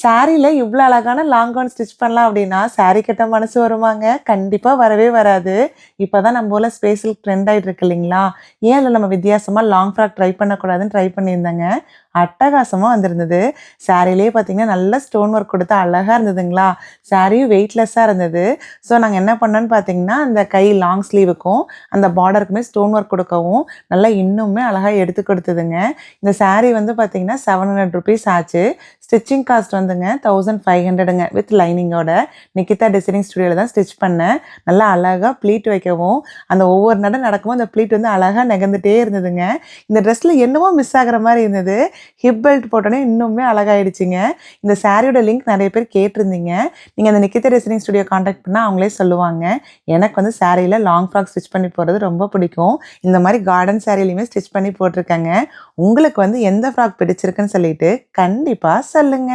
சாரீல இவ்ளோ அழகான long gown stitch பண்ணலாம் அப்படின்னா, சாரி கட்ட மனசு வருமாங்க? கண்டிப்பா வரவே வராது. இப்பதான் நம்ம ஊர்ல ஸ்பேஷல் ட்ரெண்ட் ஆயிட்டு இருக்கு இல்லைங்களா? ஏன் அதில நம்ம வித்தியாசமா லாங் ஃப்ராக் ட்ரை பண்ணக்கூடாதுன்னு ட்ரை பண்ணியிருந்தேங்க. அட்டகாசமா வந்திருந்தது. சாரிலயே பார்த்தீங்கன்னா, நல்ல ஸ்டோன் ஒர்க் கொடுத்து அழகா இருந்ததுங்களா? சாரியும் வெயிட்லெஸ்ஸா இருந்தது. ஸோ நாங்க என்ன பண்ணோம்னு பார்த்தீங்கன்னா, அந்த கை லாங் ஸ்லீவுக்கும், அந்த பார்டருக்குமே ஸ்டோன் ஒர்க் கொடுக்கவும், நல்லா இன்னுமே அழகா எடுத்து கொடுத்ததுங்க. இந்த சாரி வந்து பார்த்தீங்கன்னா, ₹700 ஆச்சு. ஸ்டிச்சிங் காஸ்ட் வந்துங்க 1500ங்க வித் லைனிங்கோட. நிக்கிதா டிசைனிங் ஸ்டுடியோல தான் ஸ்டிச் பண்ணேன். நல்லா அழகா ப்ளீட் வைக்கவும், அந்த ஒவ்வொரு நட நடக்கும்போது அந்த ப்ளீட் வந்து அழகா நகர்ந்துட்டே இருந்ததுங்க. இந்த ட்ரெஸ்ல என்னமோ மிஸ் ஆகுற மாரி இருந்தது. ஹிப் பெல்ட் போட்டோனே இன்னுமே அழகாயிடுச்சுங்க. இந்த சாரியோட லிங்க் நெறைய பேர் கேட்டிருந்தீங்க. நீங்க அந்த நிக்கிதா டிசைனிங் ஸ்டுடியோ கான்டாக்ட் பண்ணா அவங்களே சொல்லுவாங்க. எனக்கு வந்து சாரில லாங் ஃப்ராக் ஸ்டிச் பண்ணி போடுறது ரொம்ப பிடிக்கும். இந்த மாரி கார்டன் சாரிலயுமே ஸ்டிச் பண்ணி போட்டுருக்கேங்க. உங்களுக்கு வந்து எந்த ஃப்ராக் பிடிச்சிருக்குன்னு சொல்லிட்டு கண்டிப்பா சொல்லுங்க.